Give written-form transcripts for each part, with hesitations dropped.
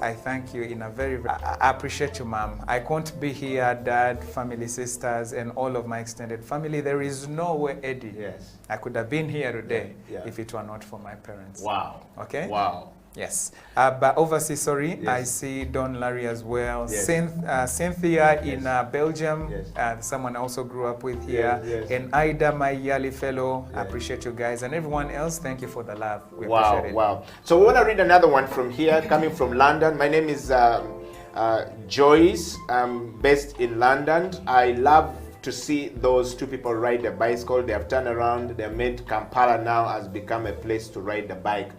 I thank you in a I appreciate you, Mom. I can't be here, Dad, family, sisters, and all of my extended family. There is no way, Eddie. Yes. I could have been here today if it were not for my parents. Wow. Okay? Wow. Yes. But overseas, sorry, yes. I see Don Larry as well. Yes. Cynthia in Belgium, yes. someone I also grew up with here. Yes. And Ida, my yearly fellow. I appreciate you guys. And everyone else, thank you for the love. We appreciate it. Wow. So we want to read another one from here, coming from London. My name is Joyce. I'm based in London. I love to see those two people ride a bicycle. They have turned around. They made Kampala now has become a place to ride the bike.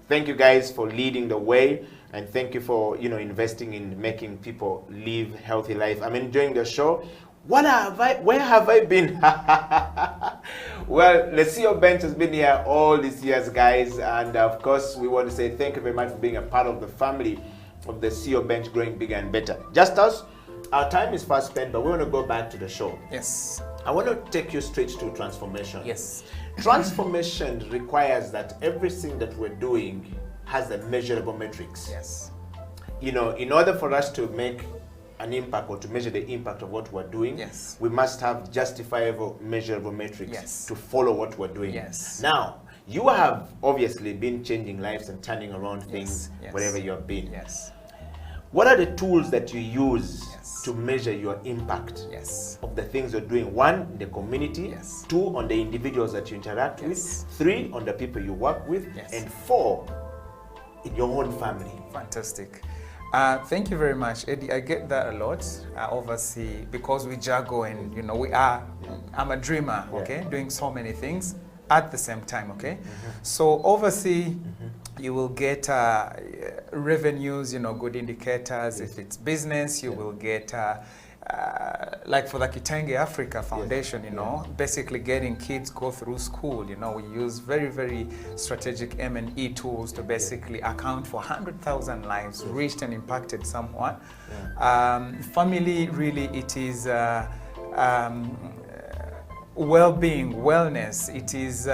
Thank you guys for leading the way, and thank you for investing in making people live healthy life. I'm enjoying the show. Where have I been? Well, the CEO Bench has been here all these years, guys, and of course we want to say thank you very much for being a part of the family of the CEO Bench growing bigger and better. Just us, our time is fast spent, but we want to go back to the show. Yes. I want to take you straight to transformation. Yes. Transformation requires that everything that we're doing has a measurable metrics. Yes. In order for us to make an impact or to measure the impact of what we're doing, yes, we must have justifiable, measurable metrics, yes, to follow what we're doing. Yes. Now, you have obviously been changing lives and turning around things, yes, wherever you have been. Yes. What are the tools that you use, yes, to measure your impact, yes, of the things you're doing? 1, the community. Yes. 2, on the individuals that you interact, yes, with. 3, on the people you work with. Yes. And 4, in your own family. Fantastic. Thank you very much, Eddie. I get that a lot. I oversee, because we juggle and I'm a dreamer, okay, doing so many things at the same time, okay. So oversee, you will get revenues, good indicators. If it's business, you will get like for the Kitenge Africa Foundation, basically getting kids go through school. We use very, very strategic M&E tools to basically account for 100,000 lives reached and impacted somewhat. Family, really, it is well-being, wellness. It is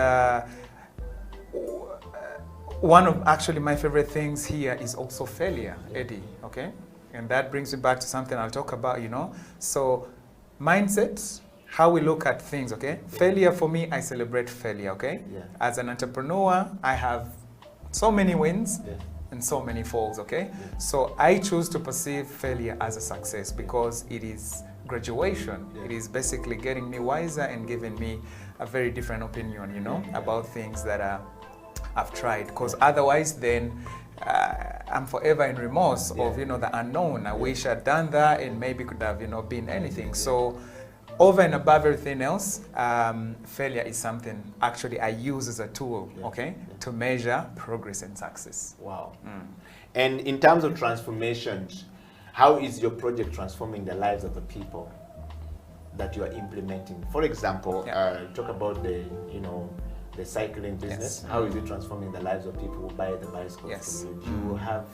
one of actually my favorite things here is also failure, Eddie, okay? And that brings me back to something I'll talk about, So mindset, how we look at things, okay? Failure for me, I celebrate failure, okay? As an entrepreneur, I have so many wins and so many falls, okay? So I choose to perceive failure as a success because it is graduation. It is basically getting me wiser and giving me a very different opinion, about things that I've tried. Because otherwise then, I'm forever in remorse of the unknown. I wish I'd done that and maybe could have been anything. So over and above everything else, failure is something actually I use as a tool, okay, to measure progress and success. Wow. And in terms of transformation, how is your project transforming the lives of the people that you are implementing? For example, talk about the cycling business. How is it transforming the lives of people who buy the bicycles from you? Do you have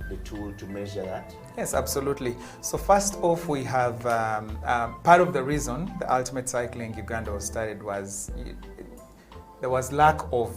the tool to measure that? Yes, absolutely. So first off, we have part of the reason the Ultimate Cycling Uganda was started was there was lack of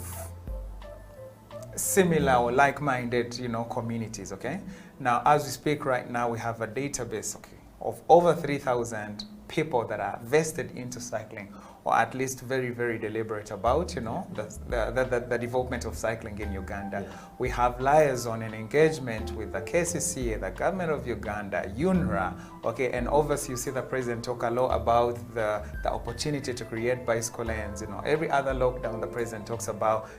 similar or like-minded, communities, okay? Now, as we speak right now, we have a database, okay, of over 3,000 people that are vested into cycling, or at least very, very deliberate about, the development of cycling in Uganda. We have liaison and engagement with the KCCA, the government of Uganda, UNRA, okay, and obviously you see the president talk a lot about the opportunity to create bicycle lanes. Every other lockdown, the president talks about,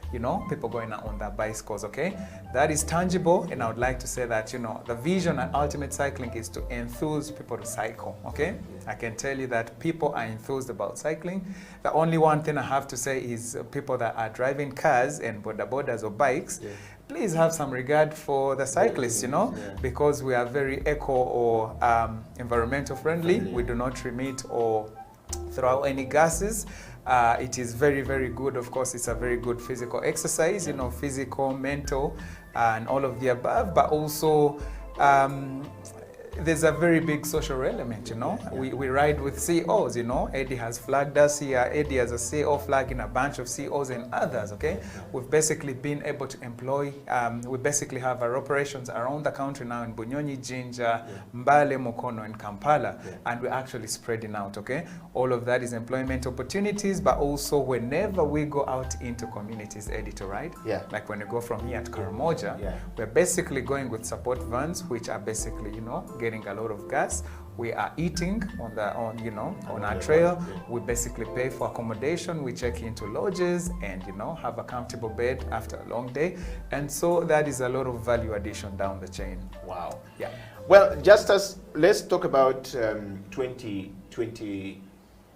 people going out on their bicycles, okay? That is tangible, and I would like to say that, the vision at Ultimate Cycling is to enthuse people to cycle, okay? I can tell you that people are enthused about cycling. The only one thing I have to say is people that are driving cars and bodabodas or bikes, please have some regard for the cyclists, because we are very eco or environmental friendly. We do not remit or throw out any gases. It is very, very good. Of course, it's a very good physical exercise, physical, mental, and all of the above, but also there's a very big social element, you know. We ride with CEOs, you know. Eddie has flagged us here. Eddie has a CEO flagging a bunch of CEOs and others, okay? We've basically been able to employ, we basically have our operations around the country now in Bunyonyi, Jinja, Mbale, Mukono, and Kampala, and we're actually spreading out, okay? All of that is employment opportunities, but also whenever we go out into communities, Eddie, to ride, like when you go from here to Karamoja, we're basically going with support vans, which are basically, you know, getting a lot of gas. We are eating on our trail. We basically pay for accommodation. We check into lodges and, you know, have a comfortable bed after a long day. And so that is a lot of value addition down the chain. Wow. Yeah. Well, Justus, let's talk about 2020.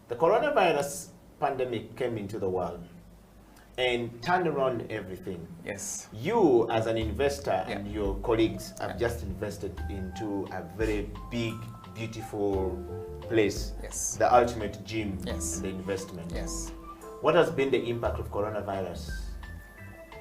The coronavirus pandemic came into the world and turned around everything. Yes. You, as an investor, and your colleagues have just invested into a very big, beautiful place. Yes. The ultimate gym. Yes. The investment. Yes. What has been the impact of coronavirus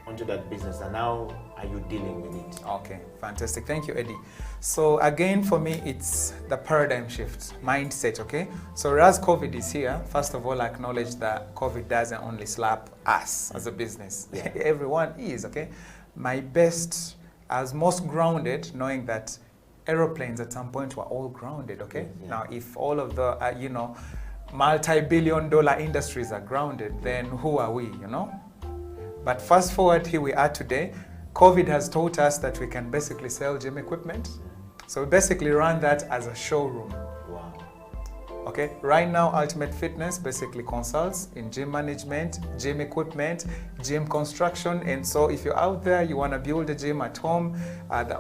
onto that business, and how are you dealing with it? Okay, fantastic. Thank you, Eddie. So again, for me, it's the paradigm shift, mindset, okay? So whereas COVID is here, first of all, I acknowledge that COVID doesn't only slap us as a business. Everyone is, okay? My best, as most grounded, knowing that aeroplanes at some point were all grounded, okay? Now, if all of the, multi-billion-dollar industries are grounded, then who are we, you know? But fast forward, here we are today. COVID has taught us that we can basically sell gym equipment. So we basically run that as a showroom. Wow. Okay, right now Ultimate Fitness basically consults in gym management, gym equipment, gym construction. And so if you're out there, you want to build a gym at home,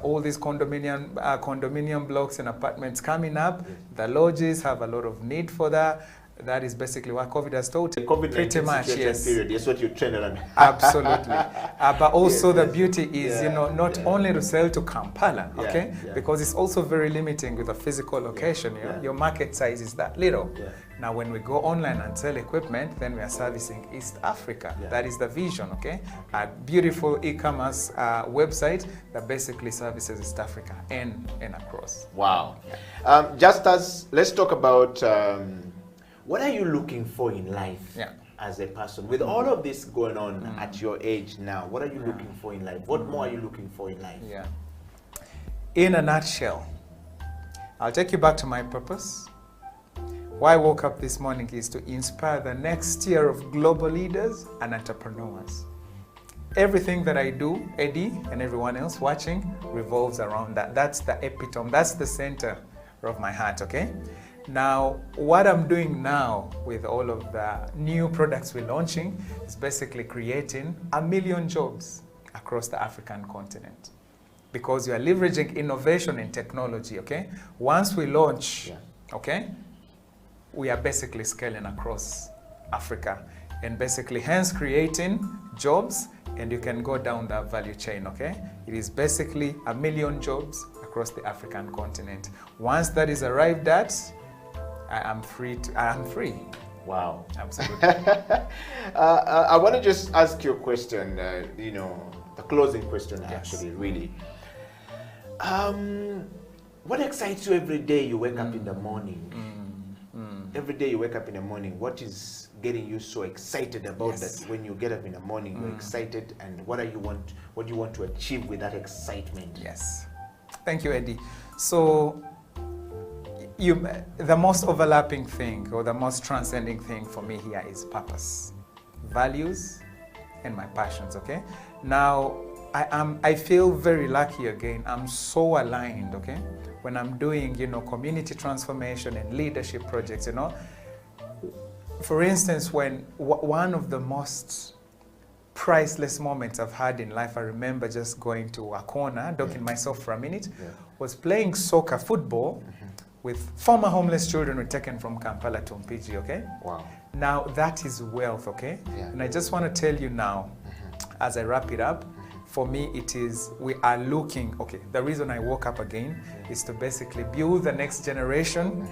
all these condominium blocks and apartments coming up, the lodges have a lot of need for that. That is basically what COVID has taught. The COVID-19 period, yes, what you trained on. Absolutely. But also the beauty is, you know, not only to sell to Kampala, okay? Because it's also very limiting with a physical location. You know? Your market size is that little. Now, when we go online and sell equipment, then we are servicing East Africa. That is the vision, okay? A beautiful e-commerce website that basically services East Africa and across. Wow. Just as, let's talk about what are you looking for in life as a person? With all of this going on at your age now, what are you looking for in life? What more are you looking for in life? Yeah. In a nutshell, I'll take you back to my purpose. Why I woke up this morning is to inspire the next tier of global leaders and entrepreneurs. Everything that I do, Eddie and everyone else watching, revolves around that. That's the epitome, that's the center of my heart, okay? Now, what I'm doing now with all of the new products we're launching is basically creating 1 million jobs across the African continent. Because we are leveraging innovation and technology, okay? Once we launch, okay, we are basically scaling across Africa and basically hence creating jobs, and you can go down that value chain, okay? It is basically 1 million jobs across the African continent. Once that is arrived at, I am free. Wow. Absolutely. I want to just ask you a question, you know, the closing question actually, really. What excites you every day you wake up in the morning? Every day you wake up in the morning, what is getting you so excited about that when you get up in the morning, you're excited, and what do you want to achieve with that excitement? Yes. Thank you, Eddie. So, the most overlapping thing or the most transcending thing for me here is purpose, values, and my passions, okay? Now, I feel very lucky again. I'm so aligned, okay? When I'm doing, you know, community transformation and leadership projects, you know. For instance, when one of the most priceless moments I've had in life, I remember just going to a corner, docking myself for a minute, was playing soccer, football, with former homeless children were taken from Kampala to Mpigi, okay? Wow. Now, that is wealth, okay? And I just want to tell you now, as I wrap it up, for me, it is, we are looking, okay, the reason I woke up again is to basically build the next generation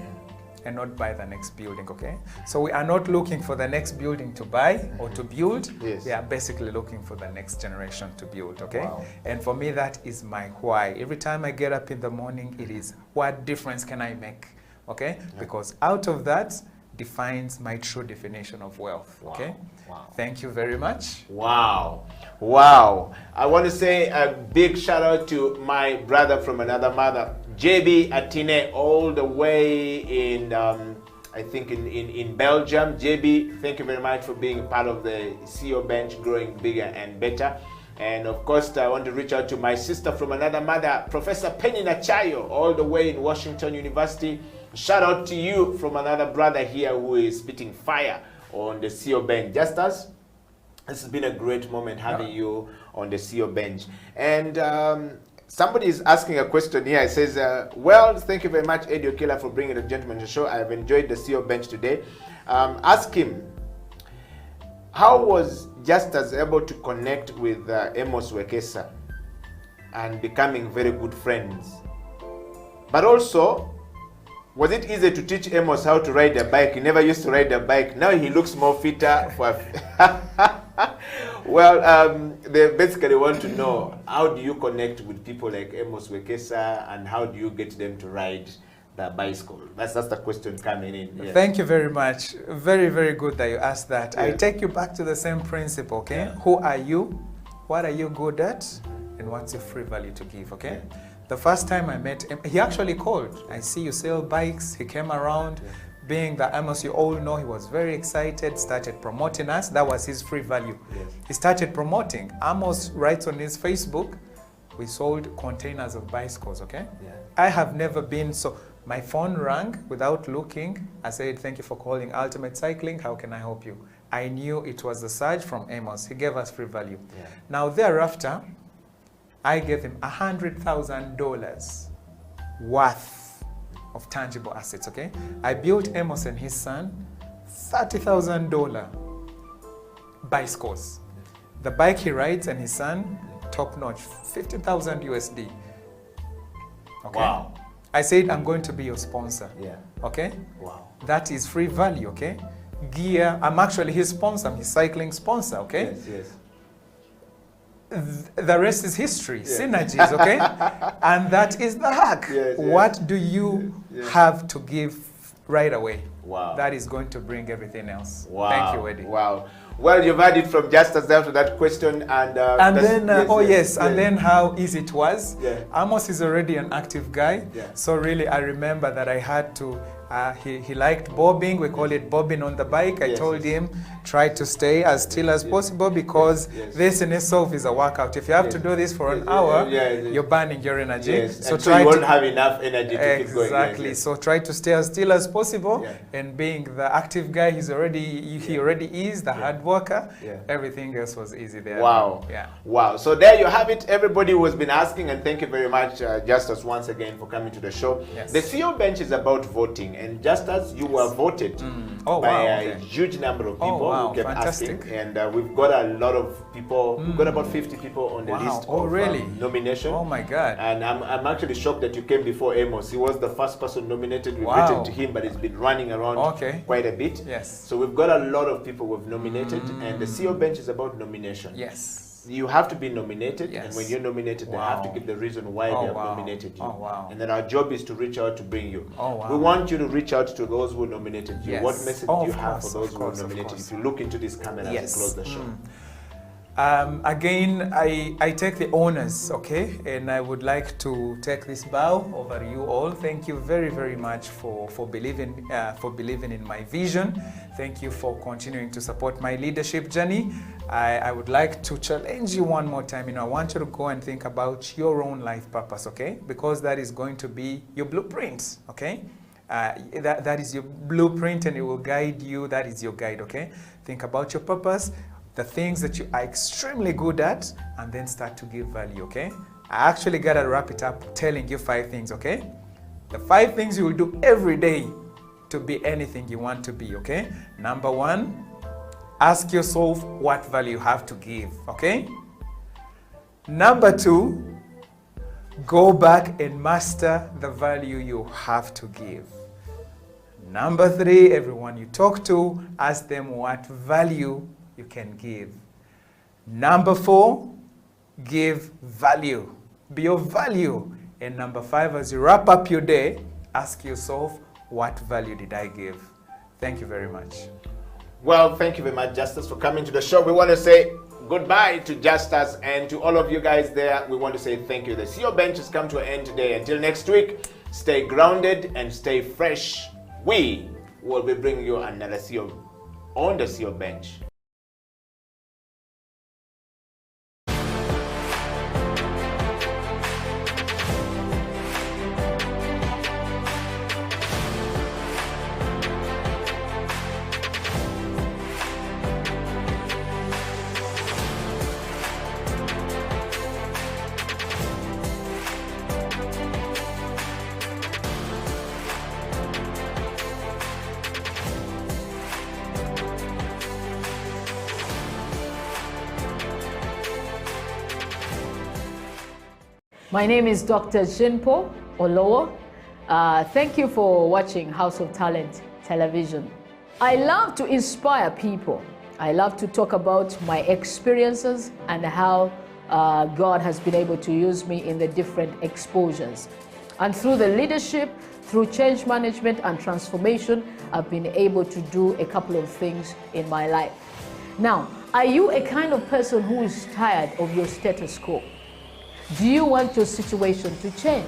and not buy the next building, okay? So we are not looking for the next building to buy or to build. Yes. We are basically looking for the next generation to build, okay? Wow. And for me, that is my why. Every time I get up in the morning, it is what difference can I make, okay? Yeah. Because out of that defines my true definition of wealth, okay? Wow. Thank you very much. Wow. Wow. I want to say a big shout out to my brother from another mother, JB Atine, all the way in, I think in Belgium. JB, thank you very much for being part of the CEO Bench, growing bigger and better. And of course, I want to reach out to my sister from another mother, Professor Penny Nachayo, all the way in Washington University. Shout out to you from another brother here who is spitting fire on the CEO Bench. Justus, this has been a great moment having you on the CEO Bench. And somebody is asking a question here. It says, well, thank you very much, Eddie Okela, for bringing the gentleman to the show. I have enjoyed the CEO Bench today. Ask him, how was Justus able to connect with Amos Wekesa and becoming very good friends? But also, was it easy to teach Amos how to ride a bike? He never used to ride a bike. Now he looks more fitter. Well, they basically want to know, how do you connect with people like Amos Wekesa, and how do you get them to ride the bicycle? That's the question coming in. Yes. Thank you very much. Very, very good that you asked that. Yeah. I take you back to the same principle, okay? Yeah. Who are you? What are you good at? And what's your free value to give, okay? Yeah. The first time I met him, he actually called. I see you sell bikes. He came around. Yeah. Being the Amos you all know, he was very excited, started promoting us. That was his free value. Yes. He started promoting. Amos writes on his Facebook, we sold containers of bicycles, okay? Yeah. I have never been so... My phone rang without looking. I said, thank you for calling Ultimate Cycling. How can I help you? I knew it was the Surge from Amos. He gave us free value. Yeah. Now, thereafter, I gave him $100,000 worth of tangible assets, okay? I built Amos and his son $30,000 bicycles. The bike he rides and his son, top notch, 50,000 USD. Okay? Wow. I said, I'm going to be your sponsor. Yeah. Okay? Wow. That is free value, okay? Gear, I'm actually his sponsor, I'm his cycling sponsor, okay? Yes, yes. The rest is history, Yeah. synergies, okay? And that is the hack. Yes, yes. What do you Yes, yes. have to give right away? Wow. That is going to bring everything else. Wow. Thank you, Eddie. Wow. Well, you've heard it from Justus after that question, and then, and then how easy it was. Yeah. Amos is already an active guy. Yeah. So really, I remember that I had to, he liked bobbing. We call it bobbing on the bike. I Yes, told yes. him, try to stay as still as possible, because Yes. this in itself is a workout. If you have to Yes. do this for an Yes, hour, yes. you're burning your energy. Yes. So and try you won't to have enough energy to keep going. exactly. Yes, yes. So try to stay as still as possible. Yeah. And being the active guy, he already is the hard worker. Yeah. Everything else was easy there. Wow. Yeah. Wow. So there you have it, everybody who has been asking, and thank you very much, Justus, once again for coming to the show. Yes. The CEO Bench is about voting, and Justus, you were voted Oh, by wow, a okay. huge number of Oh, people wow, who kept fantastic. asking, and we've got a lot of people. We've got about 50 people on the Wow. list Oh, of really? nomination. Oh my God. And I'm actually shocked that you came before Amos. He was the first person nominated. We've Wow. written to him, but he's been running around Okay. quite a bit. Yes. So we've got a lot of people we've nominated, and the CEO Bench is about nomination. Yes. You have to be nominated, and Yes. when you're nominated, they have to Wow. give the reason why Oh, they have wow. nominated you. Oh, wow. And then our job is to reach out to bring you. Oh, wow. We want you to reach out to those who nominated you. Yes. What message Oh, do you of have course, for those of who course, are of nominated? course. If you look into this camera as Yes. we close the show. Again, I take the honors, okay? And I would like to take this bow over you all. Thank you very, very much for believing in my vision. Thank you for continuing to support my leadership journey. I would like to challenge you one more time. I want you to go and think about your own life purpose, okay? Because that is going to be your blueprint, okay? That is your blueprint, and it will guide you. That is your guide, okay? Think about your purpose, the things that you are extremely good at, and then start to give value, okay? I actually gotta wrap it up telling you 5 things, okay? The 5 things you will do every day to be anything you want to be, okay? Number 1, ask yourself what value you have to give, okay? Number 2, go back and master the value you have to give. Number 3, everyone you talk to, ask them what value you can give. Number 4, give value. Be of value. And number 5, as you wrap up your day, ask yourself, what value did I give? Thank you very much. Well, thank you very much, Justus, for coming to the show. We want to say goodbye to Justus, and to all of you guys there, we want to say thank you. The CEO Bench has come to an end today. Until next week, stay grounded and stay fresh. We will be bringing you another CEO on the CEO Bench. My name is Dr. Jinpo Olowo. Thank you for watching House of Talent Television. I love to inspire people. I love to talk about my experiences and how God has been able to use me in the different exposures. And through the leadership, through change management and transformation, I've been able to do a couple of things in my life. Now, are you a kind of person who is tired of your status quo? Do you want your situation to change?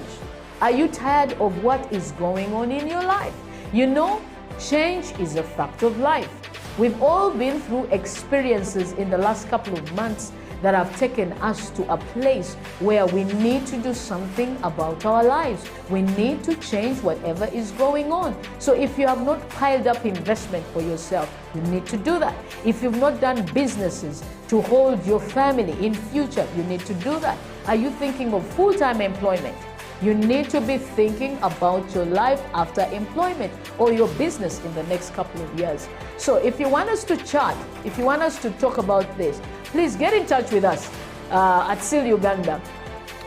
Are you tired of what is going on in your life? You know, change is a fact of life. We've all been through experiences in the last couple of months that have taken us to a place where we need to do something about our lives. We need to change whatever is going on. So if you have not piled up investment for yourself, you need to do that. If you've not done businesses to hold your family in future, you need to do that. Are you thinking of full-time employment? You need to be thinking about your life after employment or your business in the next couple of years. So if you want us to chat, if you want us to talk about this, please get in touch with us at SEAL Uganda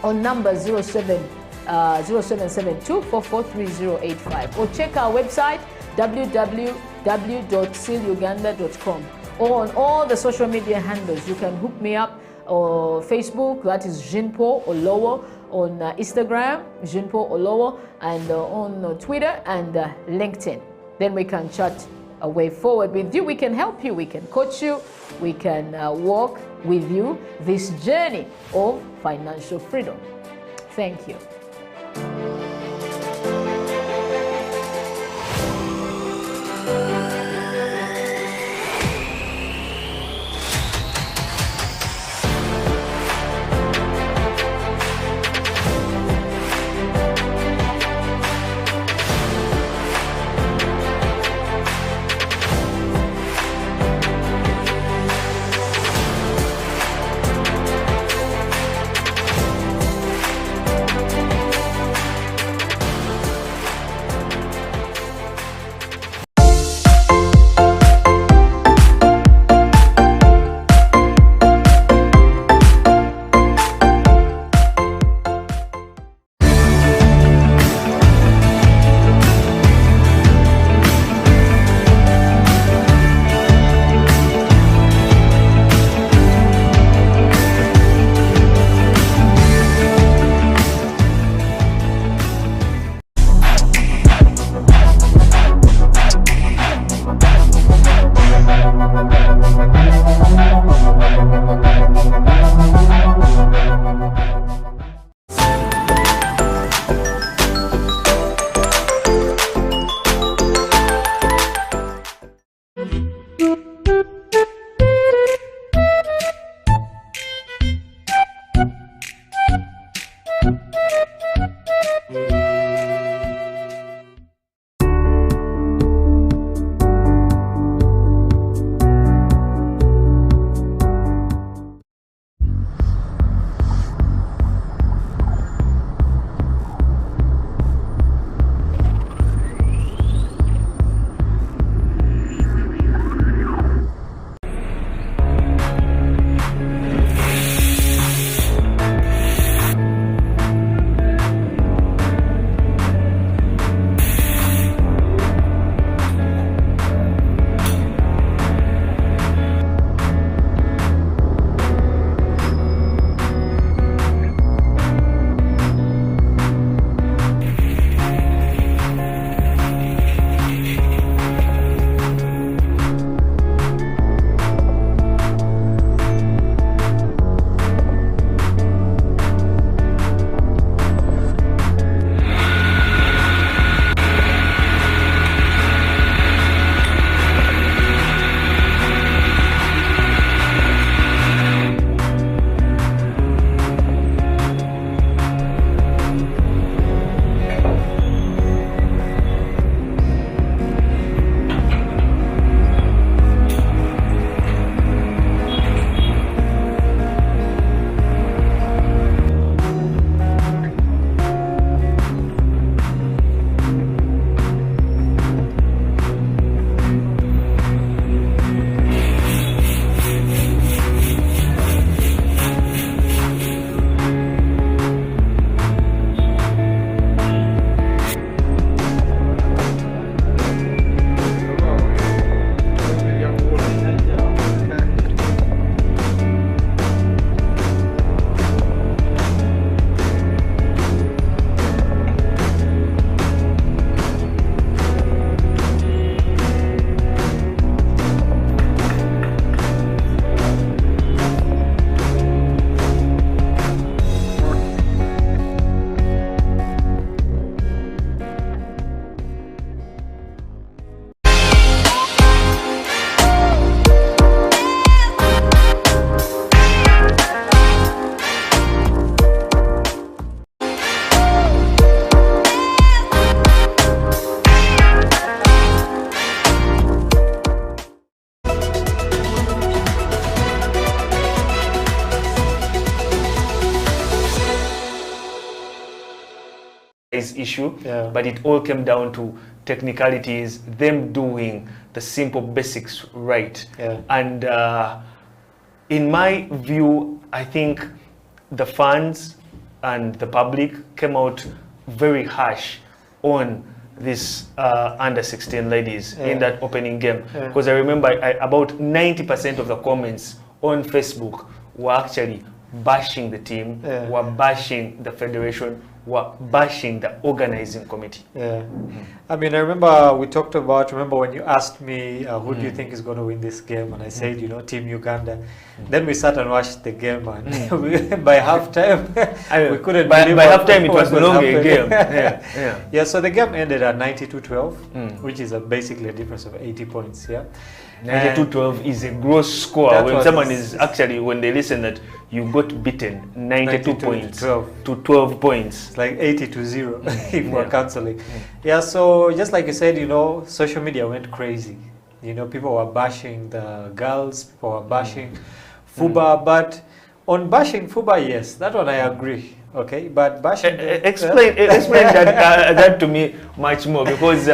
on number 0772443085, or check our website www.sealuganda.com, or on all the social media handles. You can hook me up or Facebook, that is Jinpo Olowo, on Instagram, Jinpo Olowo, and on Twitter and LinkedIn. Then we can chat a way forward with you. We can help you, we can coach you, we can walk with you this journey of financial freedom. Thank you. issue, Yeah. but it all came down to technicalities, them doing the simple basics right. Yeah. And in my view, I think the fans and the public came out very harsh on this under 16 ladies in that opening game, Yeah. because I remember about 90% of the comments on Facebook were actually bashing the team, Yeah. were bashing the federation, were bashing the organizing committee. Yeah, I mean, I remember we talked about. Remember when you asked me who do you think is going to win this game, and I said, you know, Team Uganda. Then we sat and watched the game, and by halftime, we couldn't. By believe what- halftime, it what was no longer a happening. game. Yeah. Yeah, so the game ended at 92-12, which is basically a difference of 80 points. Yeah, 92-12 is a gross score. That When was- someone is actually, when they listen that you got beaten 92 points 12. to 12 points. It's like 80-0 if we're Yeah. cancelling. Yeah, so just like you said, you know, social media went crazy. You know, people were bashing the girls, people were bashing FUBA, but on bashing FUBA, yes, that one I agree. Okay, but bashing Explain that to me much more, because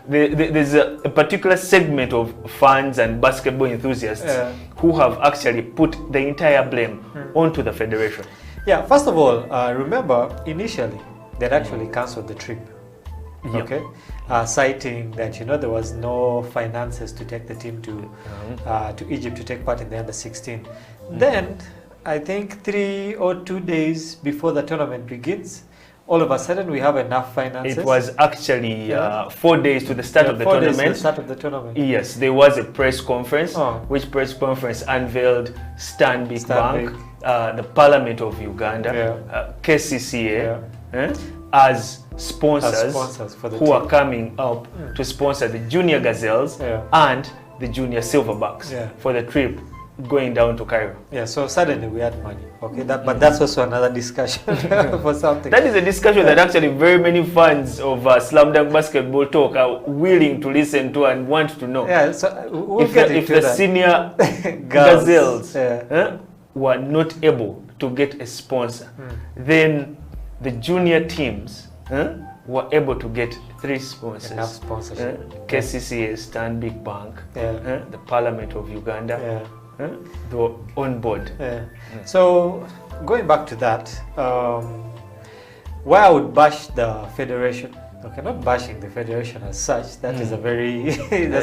there's a particular segment of fans and basketball enthusiasts who have actually put the entire blame onto the federation. Yeah, first of all, remember initially they'd actually cancelled the trip. Yeah. Okay, citing that, you know, there was no finances to take the team to Egypt to take part in the under 16. Then I think 3 or 2 days before the tournament begins, all of a sudden we have enough finances. It was actually 4 days to the start of the 4 days to tournament. the start of the tournament. Yes, there was a press conference, Oh. which press conference unveiled Stanbic Stanbic. Bank, the Parliament of Uganda, KCCA, as sponsors, for the who team. are coming up to sponsor the Junior Gazelles and the Junior Silverbacks for the trip going down to Cairo. Yeah, so suddenly we had money. Okay, but that's also another discussion for something. That is a discussion that actually very many fans of Slam Dunk Basketball Talk are willing to listen to and want to know. Yeah, so we'll If get the, if into the that. senior Girls, Gazelles yeah. were not able to get a sponsor, then the junior teams were able to get 3 sponsors. Enough sponsorship. KCCA, Stanbic Bank, Yeah. the Parliament of Uganda, they were on board. Yeah. So going back to that, why I would bash the federation. Okay, not bashing the federation as such. That is a very